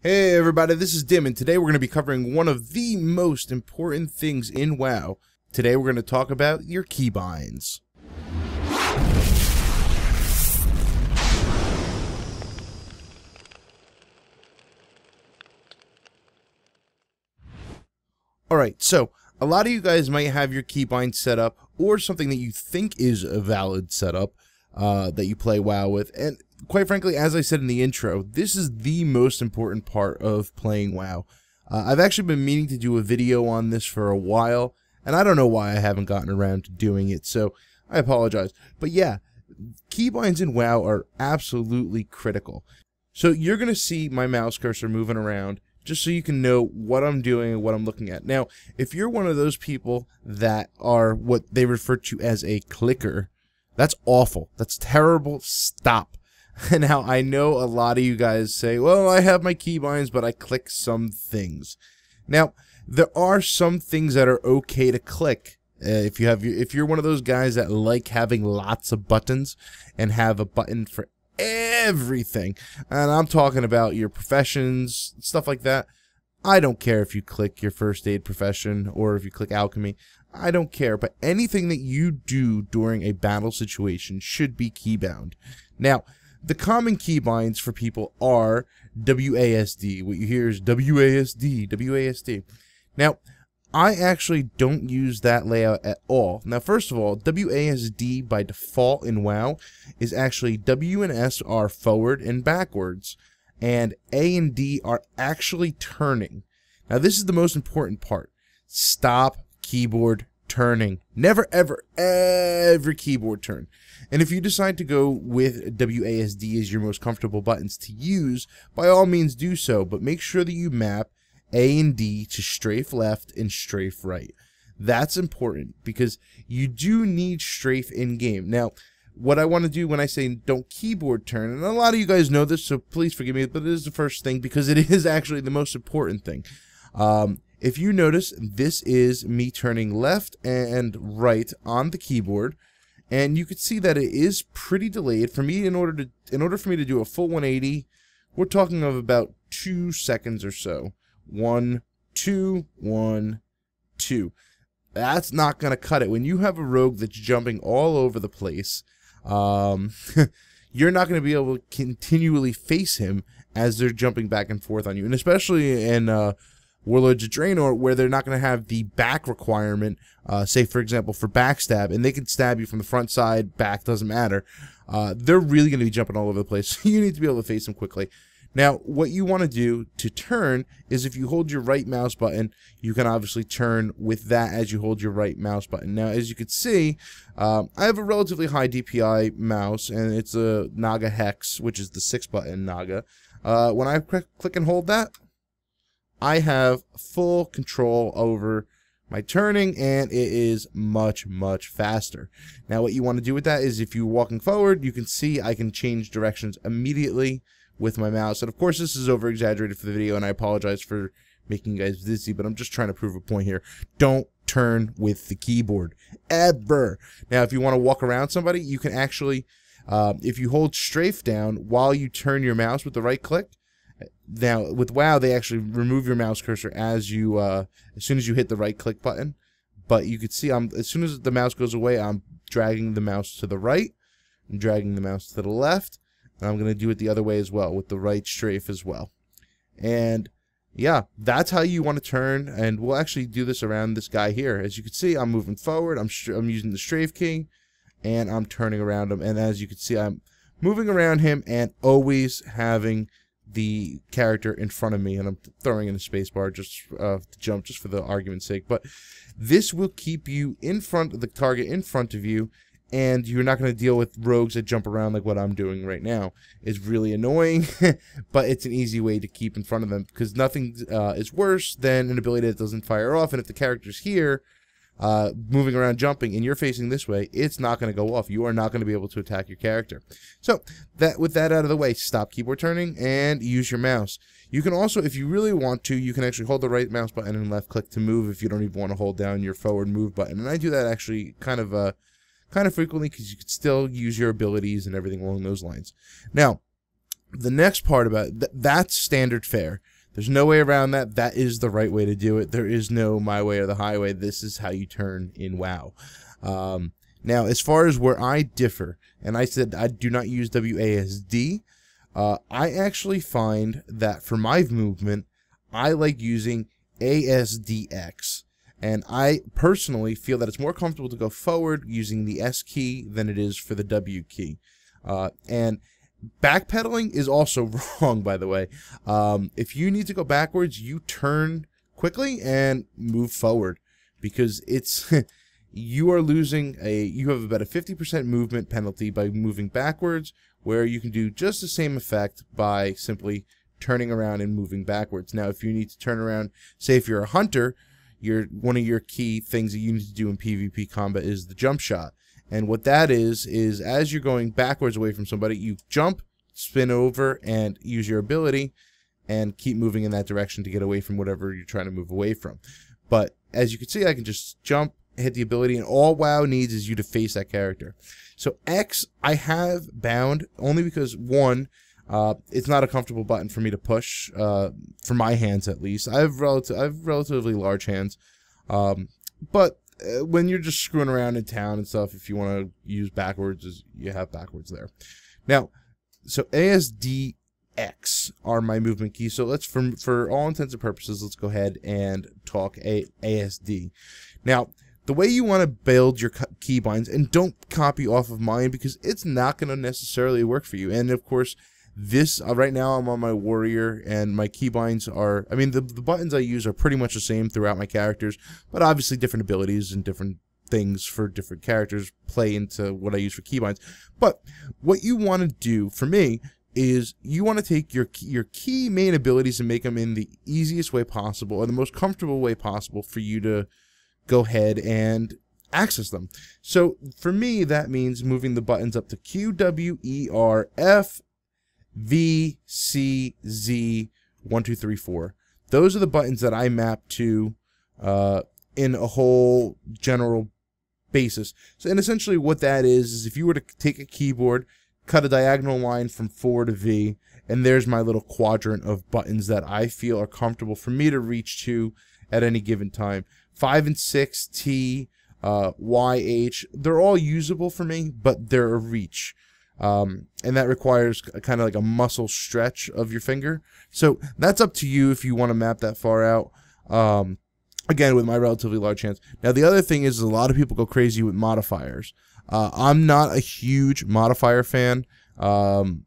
Hey everybody, this is Dim, and today we're going to be covering one of the most important things in WoW. Today we're going to talk about your keybinds. Alright, so a lot of you guys might have your keybind set up, or something that you think is a valid setup that you play WoW with, and quite frankly, as I said in the intro, this is the most important part of playing WoW. I've actually been meaning to do a video on this for a while, and I don't know why I haven't gotten around to doing it, so I apologize. But yeah, keybinds in WoW are absolutely critical. So you're going to see my mouse cursor moving around, just so you can know what I'm doing and what I'm looking at. Now, if you're one of those people that are what they refer to as a clicker, that's awful. That's terrible. Stop. Now, I know a lot of you guys say, well, I have my keybinds, but I click some things. Now, there are some things that are okay to click. If you're one of those guys that like having lots of buttons and have a button for everything, and I'm talking about your professions, stuff like that, I don't care if you click your first aid profession or if you click alchemy. I don't care, but anything that you do during a battle situation should be keybound. Now, the common keybinds for people are WASD. What you hear is WASD, WASD. Now, I actually don't use that layout at all. Now, first of all, WASD by default in WoW is actually W and S are forward and backwards, and A and D are actually turning. Now, this is the most important part. Stop keyboard turning. Never, ever, ever keyboard turn. And if you decide to go with WASD as your most comfortable buttons to use, by all means do so, but make sure that you map A and D to strafe left and strafe right. That's important because you do need strafe in game. Now, what I want to do when I say don't keyboard turn, and a lot of you guys know this, so please forgive me, but it is the first thing because it is actually the most important thing. If you notice, this is me turning left and right on the keyboard, and you can see that it is pretty delayed. For me, in order for me to do a full 180, we're talking of about 2 seconds or so. 1, 2, 1, 2. That's not going to cut it. When you have a rogue that's jumping all over the place, you're not going to be able to continually face him as they're jumping back and forth on you. And especially in Warlords of Draenor, where they're not going to have the back requirement, say, for example, for backstab, and they can stab you from the front, side, back, doesn't matter. They're really going to be jumping all over the place, so you need to be able to face them quickly. Now, what you want to do to turn is if you hold your right mouse button, you can obviously turn with that as you hold your right mouse button. Now, as you can see, I have a relatively high DPI mouse, and it's a Naga Hex, which is the 6-button Naga. When I click and hold that, I have full control over my turning, and it is much, much faster. Now, what you want to do with that is if you're walking forward, you can see I can change directions immediately with my mouse. And of course, this is over exaggerated for the video, and I apologize for making you guys dizzy, but I'm just trying to prove a point here. Don't turn with the keyboard ever. Now, if you want to walk around somebody, you can actually, if you hold strafe down while you turn your mouse with the right click. Now, with WoW, they actually remove your mouse cursor as you, as soon as you hit the right click button. But you can see, as soon as the mouse goes away, I'm dragging the mouse to the right, I'm dragging the mouse to the left, and I'm going to do it the other way as well, with the right strafe as well. And yeah, that's how you want to turn, and we'll actually do this around this guy here. As you can see, I'm moving forward, I'm using the strafe key, and I'm turning around him. And as you can see, I'm moving around him and always having the character in front of me, and I'm throwing in a spacebar just to jump, just for the argument's sake. But this will keep you in front of the target, in front of you, and you're not going to deal with rogues that jump around like what I'm doing right now. It's really annoying, but it's an easy way to keep in front of them, because nothing is worse than an ability that doesn't fire off, and if the character's here, moving around jumping, and you're facing this way, it's not going to go off. You are not going to be able to attack your character. So, with that out of the way, stop keyboard turning and use your mouse. You can also, if you really want to, you can actually hold the right mouse button and left click to move if you don't even want to hold down your forward move button. And I do that actually kind of frequently, because you can still use your abilities and everything along those lines. Now, the next part about that's standard fare. There's no way around that. That is the right way to do it. There is no my way or the highway. This is how you turn in WoW. Now, as far as where I differ, and I said I do not use WASD, I actually find that for my movement, I like using ASDX. And I personally feel that it's more comfortable to go forward using the S key than it is for the W key. And backpedaling is also wrong, by the way. If you need to go backwards, you turn quickly and move forward, because it's you are losing you have about a 50% movement penalty by moving backwards, where you can do just the same effect by simply turning around and moving backwards. Now, if you need to turn around, say if you're a hunter, one of your key things that you need to do in PvP combat is the jump shot. And what that is as you're going backwards away from somebody, you jump, spin over, and use your ability, and keep moving in that direction to get away from whatever you're trying to move away from. But as you can see, I can just jump, hit the ability, and all WoW needs is you to face that character. So X, I have bound only because, one, it's not a comfortable button for me to push, for my hands at least. I have relatively large hands, but when you're just screwing around in town and stuff, if you want to use backwards, you have backwards there. Now, so ASDX are my movement keys. So let's, for all intents and purposes, let's go ahead and talk ASD. Now, the way you want to build your keybinds, and don't copy off of mine because it's not going to necessarily work for you. And of course, this right now I'm on my warrior, and my keybinds are, I mean, the buttons I use are pretty much the same throughout my characters, but obviously different abilities and different things for different characters play into what I use for keybinds. But what you want to do for me is you want to take your key main abilities and make them in the easiest way possible, or the most comfortable way possible for you to go ahead and access them. So for me, that means moving the buttons up to Q, W, E, R, F, V, C, Z, 1, 2, 3, 4. Those are the buttons that I map to in a whole general basis. So, and essentially what that is if you were to take a keyboard, cut a diagonal line from 4 to V, and there's my little quadrant of buttons that I feel are comfortable for me to reach to at any given time. 5 and 6, T, Y, H, they're all usable for me, but they're a reach. And that requires kind of like a muscle stretch of your finger. So that's up to you if you want to map that far out. Again, with my relatively large hands. Now, the other thing is a lot of people go crazy with modifiers. I'm not a huge modifier fan. Little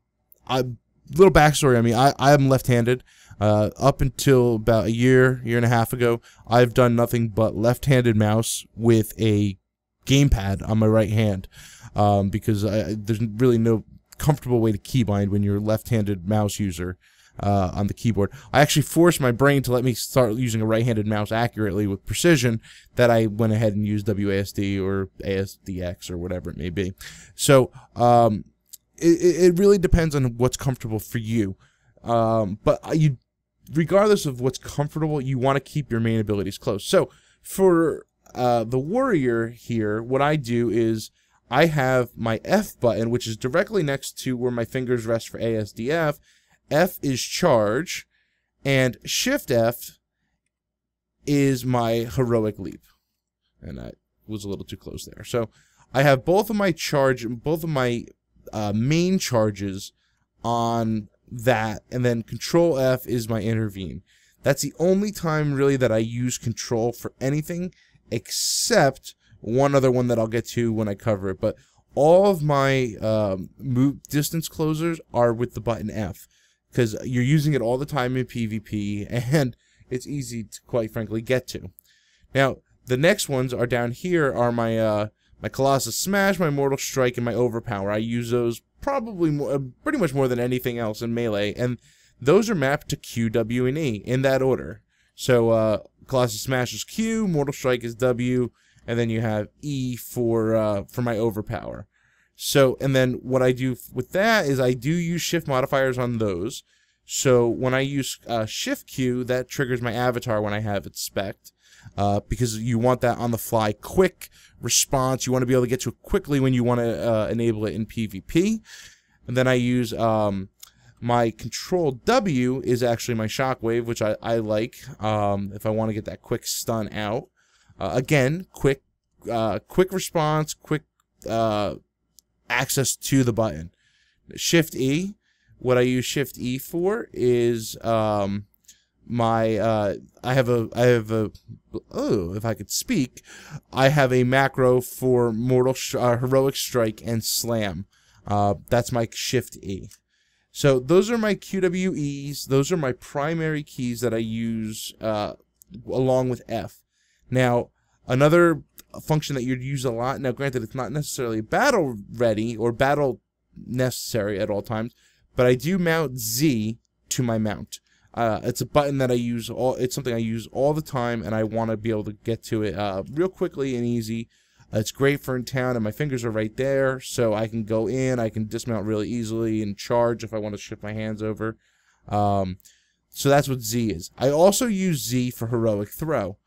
backstory, I mean, I am left-handed. Up until about a year and a half ago, I've done nothing but left-handed mouse with a gamepad on my right hand, because there's really no comfortable way to keybind when you're a left-handed mouse user on the keyboard. I actually forced my brain to let me start using a right-handed mouse accurately with precision, that I went ahead and used WASD or ASDX or whatever it may be. So it really depends on what's comfortable for you. But regardless of what's comfortable, you want to keep your main abilities close. So for the warrior here, what I do is I have my F button, which is directly next to where my fingers rest for ASDF. F is charge, and Shift F is my heroic leap. And I was a little too close there. So I have both of my main charges on that, and then Control F is my intervene. That's the only time really that I use Control for anything, except one other one that I'll get to when I cover it. But all of my move distance closers are with the button F, because you're using it all the time in PvP, and it's easy to, quite frankly, get to. Now, the next ones are down here are my my Colossus Smash, my Mortal Strike, and my Overpower. I use those probably pretty much more than anything else in Melee, and those are mapped to Q, W, and E in that order. So Colossus Smash is Q, Mortal Strike is W, and then you have E for my Overpower. So, and then what I do with that is I do use shift modifiers on those. So when I use Shift Q, that triggers my avatar when I have it spec'd, because you want that on the fly, quick response. You want to be able to get to it quickly when you want to enable it in PvP. And then I use My Control W is actually my shockwave, which I like if I want to get that quick stun out. Again, quick response, quick access to the button. Shift E. What I use Shift E for is I have a if I could speak, I have a macro for heroic strike and slam. That's my Shift E. So those are my QWEs. Those are my primary keys that I use along with F. Now, another function that you'd use a lot, now granted it's not necessarily battle ready or battle necessary at all times, but I do mount Z to my mount. It's a button that I use, it's something I use all the time, and I want to be able to get to it real quickly and easy. It's great for in town, and my fingers are right there, so I can go in, I can dismount really easily and charge if I want to shift my hands over. So that's what Z is. I also use Z for heroic throw.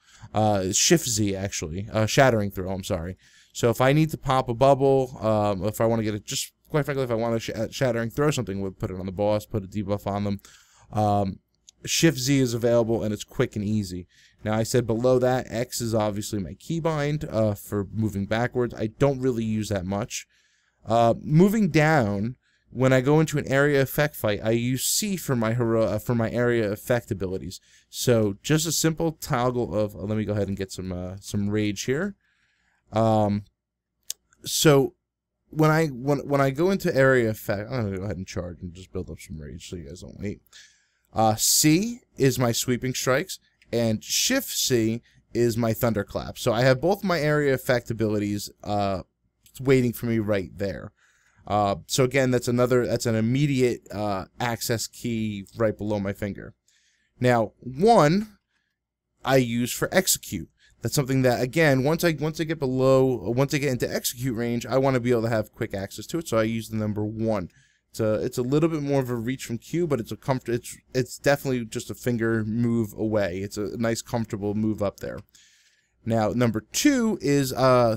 Shift Z, actually. Shattering throw, I'm sorry. So if I need to pop a bubble, if I want to get it, just quite frankly, if I want to shattering throw something, we'll put it on the boss, put a debuff on them. Shift Z is available, and it's quick and easy. Now, I said below that, X is obviously my keybind for moving backwards. I don't really use that much. Moving down, when I go into an area effect fight, I use C for my area effect abilities. So just a simple toggle of let me go ahead and get some rage here. So when I go into area effect, I'm gonna go ahead and charge and just build up some rage so you guys don't wait. C is my sweeping strikes, and Shift C is my thunderclap. So I have both my area effect abilities waiting for me right there. So again, that's an immediate access key right below my finger. Now, 1 I use for execute. That's something that, again, once I get into execute range, I want to be able to have quick access to it. So I use the number 1. It's a little bit more of a reach from Q, but it's definitely just a finger move away. It's a nice comfortable move up there. Now, number 2 is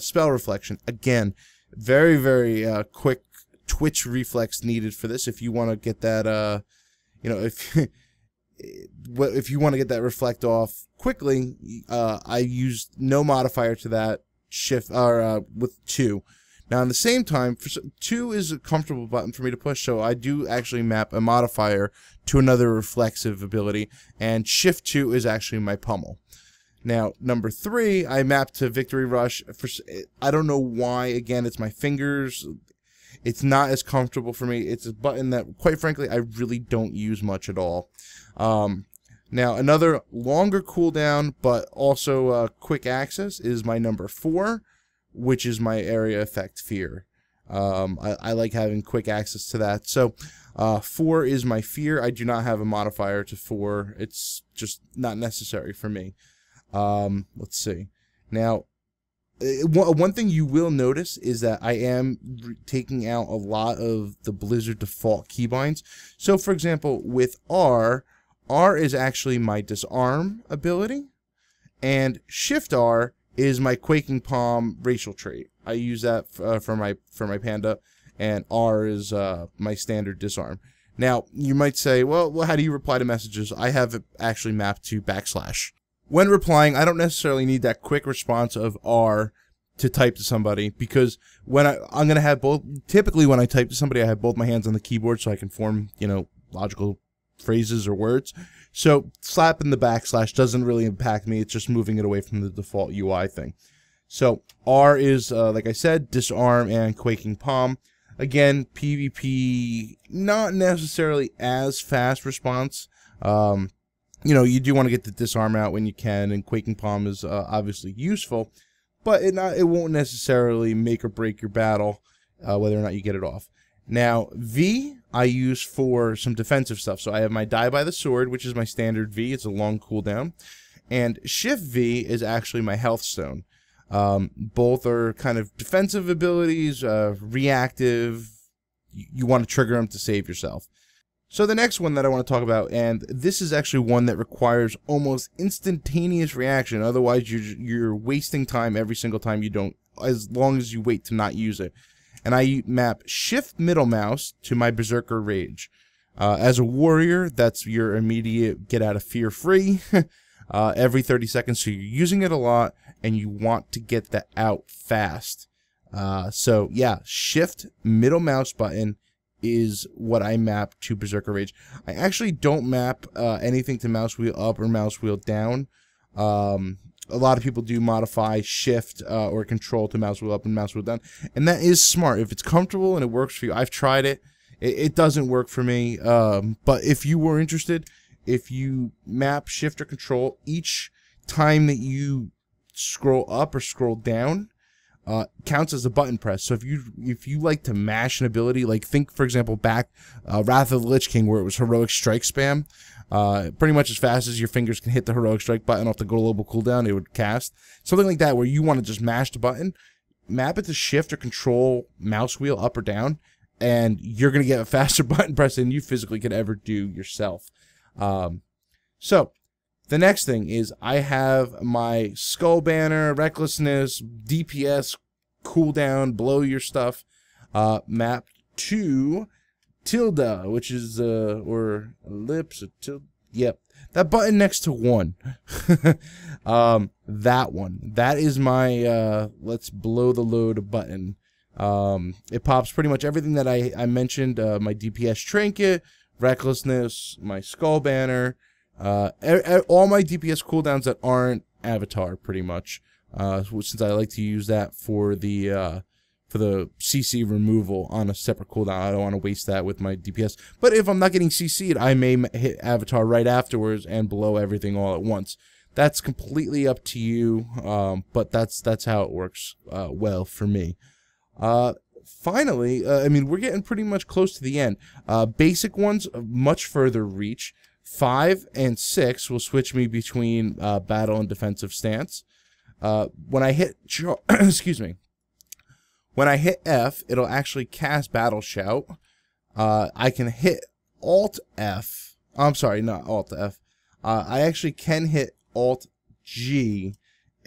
spell reflection. Again, very, very quick twitch reflex needed for this. If you want to get that, if you want to get that reflect off quickly, I use no modifier to that shift with 2. Now, at the same time, 2 is a comfortable button for me to push, so I do actually map a modifier to another reflexive ability, and Shift 2 is actually my pummel. Now, number 3, I map to Victory Rush. I don't know why. Again, it's my fingers. It's not as comfortable for me. It's a button that, quite frankly, I really don't use much at all. Now, another longer cooldown, but also quick access is my number 4, which is my area effect fear. I like having quick access to that. So 4 is my fear. I do not have a modifier to 4. It's just not necessary for me. Let's see. Now, one thing you will notice is that I am taking out a lot of the Blizzard default keybinds. So, for example, with R is actually my disarm ability, and Shift R is my Quaking Palm racial trait. I use that for my panda, and R is my standard disarm. Now, you might say, well, how do you reply to messages? I have it actually mapped to \. When replying, I don't necessarily need that quick response of R to type to somebody, because when I'm going to have both, typically when I type to somebody, I have both my hands on the keyboard so I can form, logical phrases or words. So slapping the \ doesn't really impact me. It's just moving it away from the default UI thing. So R is, like I said, disarm and Quaking Palm. Again, PvP, not necessarily as fast response. You do want to get the disarm out when you can, and Quaking Palm is obviously useful, but it won't necessarily make or break your battle, whether or not you get it off. Now, V I use for some defensive stuff. So I have my Die by the Sword, which is my standard V. It's a long cooldown. And Shift V is actually my health stone. Both are kind of defensive abilities, reactive. You want to trigger them to save yourself. So the next one that I want to talk about, and this is actually one that requires almost instantaneous reaction. Otherwise, you're wasting time every single time you don't, as long as you wait to not use it. And I map Shift middle mouse to my Berserker Rage. As a warrior, that's your immediate get out of fear free every 30 seconds. So you're using it a lot, and you want to get that out fast. So yeah, shift middle mouse button is what I map to Berserker Rage. I actually don't map anything to mouse wheel up or mouse wheel down. A lot of people do modify shift or control to mouse wheel up and mouse wheel down, and that is smart if it's comfortable and it works for you. I've tried it. It doesn't work for me, but if you were interested, if you map shift or control each time that you scroll up or scroll down, counts as a button press. So if you like to mash an ability, like think for example back Wrath of the Lich King, where it was heroic strike spam, pretty much as fast as your fingers can hit the heroic strike button off the global cooldown, it would cast. Something like that, where you want to just mash the button, map it to shift or control mouse wheel up or down, and you're gonna get a faster button press than you physically could ever do yourself. So the next thing is I have my Skull Banner, Recklessness, DPS, cooldown, blow your stuff, mapped to tilde, which is, or ellipse, or tilde, yep, that button next to 1. That one. That is my, let's blow the load button. It pops pretty much everything that I mentioned, my DPS Trinket, Recklessness, my Skull Banner, all my DPS cooldowns that aren't Avatar, pretty much, since I like to use that for the CC removal on a separate cooldown. I don't want to waste that with my DPS. But if I'm not getting CC'd, I may hit Avatar right afterwards and blow everything all at once. That's completely up to you, but that's how it works well for me. Finally, I mean, we're getting pretty much close to the end. Basic ones, much further reach. 5 and 6 will switch me between battle and defensive stance. When I hit excuse me, when I hit F, it'll actually cast Battle Shout. I can hit Alt F. I'm sorry, not Alt F. I actually can hit Alt G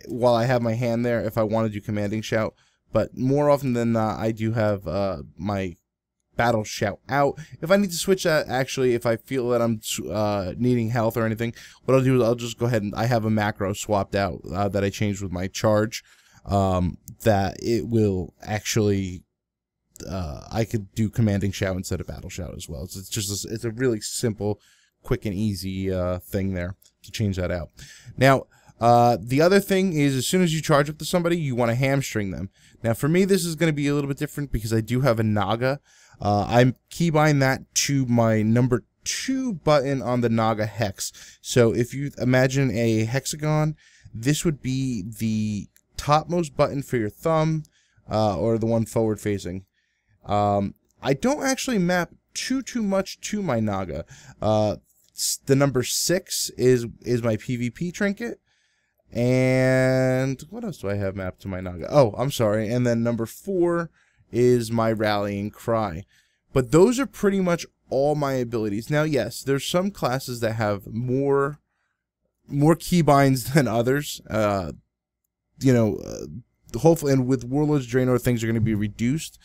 while I have my hand there if I want to do Commanding Shout. But more often than not, I do have my Battle Shout out. If I need to switch that, actually, if I feel that I'm needing health or anything, what I'll do is I'll just go ahead and I have a macro swapped out that I changed with my charge, that it will actually, I could do Commanding Shout instead of Battle Shout as well. So it's just it's a really simple, quick and easy thing there to change that out. Now, the other thing is, as soon as you charge up to somebody, you want to hamstring them. Now, for me, this is going to be a little bit different because I do have a Naga. I keybind that to my number 2 button on the Naga hex. So if you imagine a hexagon, this would be the topmost button for your thumb, or the one forward facing. I don't actually map too much to my Naga. The number 6 is my PvP trinket. And what else do I have mapped to my Naga? Oh, I'm sorry. And then number 4 is my rallying cry. But those are pretty much all my abilities. Now, yes, there's some classes that have more keybinds than others. You know, hopefully, and with Warlords Draenor, things are going to be reduced.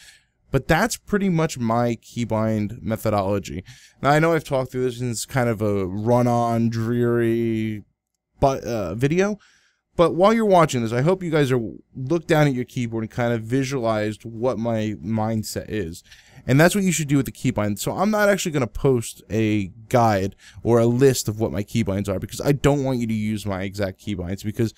But that's pretty much my keybind methodology. Now, I know I've talked through this, and it's kind of a run-on, dreary video. But while you're watching this, I hope you guys look down at your keyboard and kind of visualized what my mindset is. And that's what you should do with the keybind. So I'm not actually going to post a guide or a list of what my keybinds are, because I don't want you to use my exact keybinds, because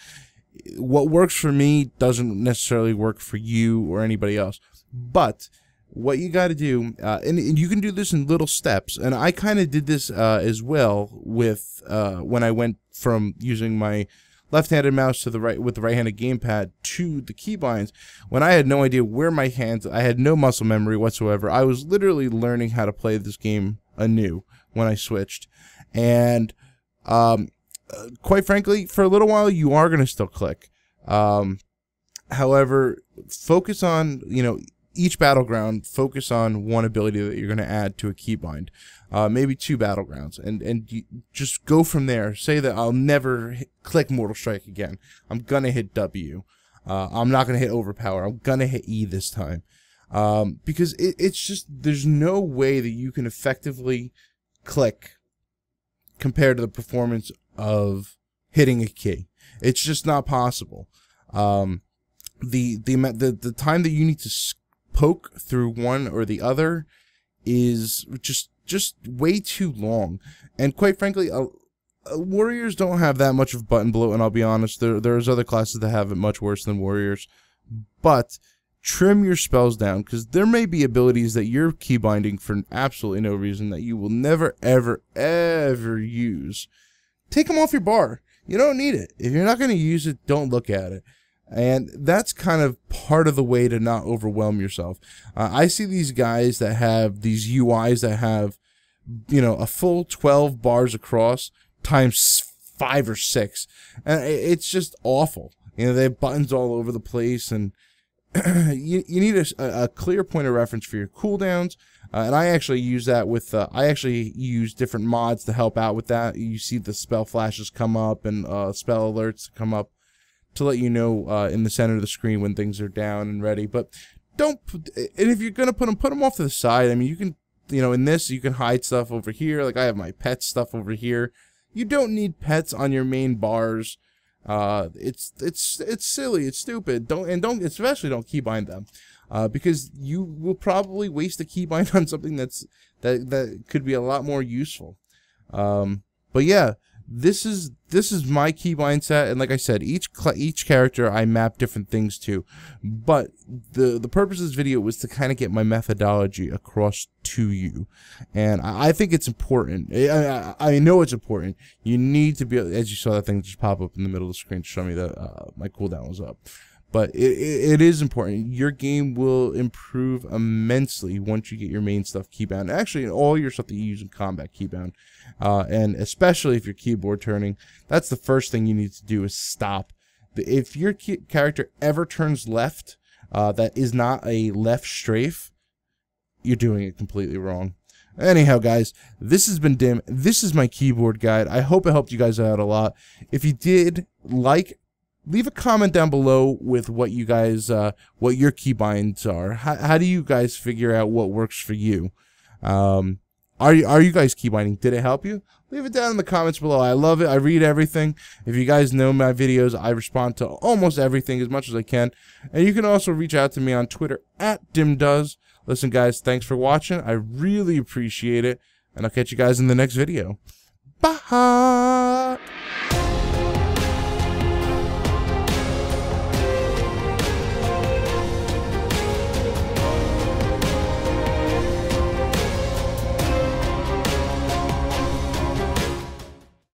what works for me doesn't necessarily work for you or anybody else. But what you got to do, and you can do this in little steps, and I kind of did this as well with when I went from using my left-handed mouse to the right with the right-handed gamepad to the keybinds. When I had no idea where my hands, I had no muscle memory whatsoever. I was literally learning how to play this game anew when I switched, and quite frankly, for a little while, you are going to still click. However, focus on, each battleground, focus on one ability that you're going to add to a keybind. Maybe 2 battlegrounds, and you just go from there. Say that I'll never click Mortal Strike again. I'm going to hit W. I'm not going to hit Overpower. I'm going to hit E this time. Because it's just, there's no way that you can effectively click compared to the performance of hitting a key. It's just not possible. The time that you need to poke through one or the other is just way too long. And quite frankly, warriors don't have that much of button bloat, and I'll be honest, there's other classes that have it much worse than warriors. But trim your spells down, because there may be abilities that you're keybinding for absolutely no reason that you will never, ever, ever use. Take them off your bar. You don't need it. If you're not going to use it, don't look at it. And that's kind of part of the way to not overwhelm yourself. I see these guys that have these UIs that have, you know, a full 12 bars across times 5 or 6. And it's just awful. You know, they have buttons all over the place, and you need a clear point of reference for your cooldowns. And I actually use that with, I actually use different mods to help out with that. You see the spell flashes come up and spell alerts come up to let you know in the center of the screen when things are down and ready. But don't, and if you're going to put them off to the side. I mean, you can, you know, in this, you can hide stuff over here. Like I have my pet stuff over here. You don't need pets on your main bars. It's silly, it's stupid. Especially don't keybind them, because you will probably waste a keybind on something that could be a lot more useful. But yeah, this is my keybind set, and like I said, each character I map different things to. But the purpose of this video was to kind of get my methodology across to you, and I think it's important. I know it's important. You need to be, as you saw that thing just pop up in the middle of the screen to show me that my cooldown was up. But it is important. Your game will improve immensely once you get your main stuff keybound. Actually, all your stuff that you use in combat keybound. And especially if you're keyboard turning, that's the first thing you need to do is stop. If your character ever turns left, that is not a left strafe, you're doing it completely wrong. Anyhow, guys, this has been Dim. This is my keyboard guide. I hope it helped you guys out a lot. If you did, leave a comment down below with what you guys, what your keybinds are. How do you guys figure out what works for you? Are you guys keybinding? Did it help you? Leave it down in the comments below. I love it. I read everything. If you guys know my videos, I respond to almost everything as much as I can. And you can also reach out to me on Twitter @DimDoes. Listen, guys, thanks for watching. I really appreciate it. And I'll catch you guys in the next video. Bye!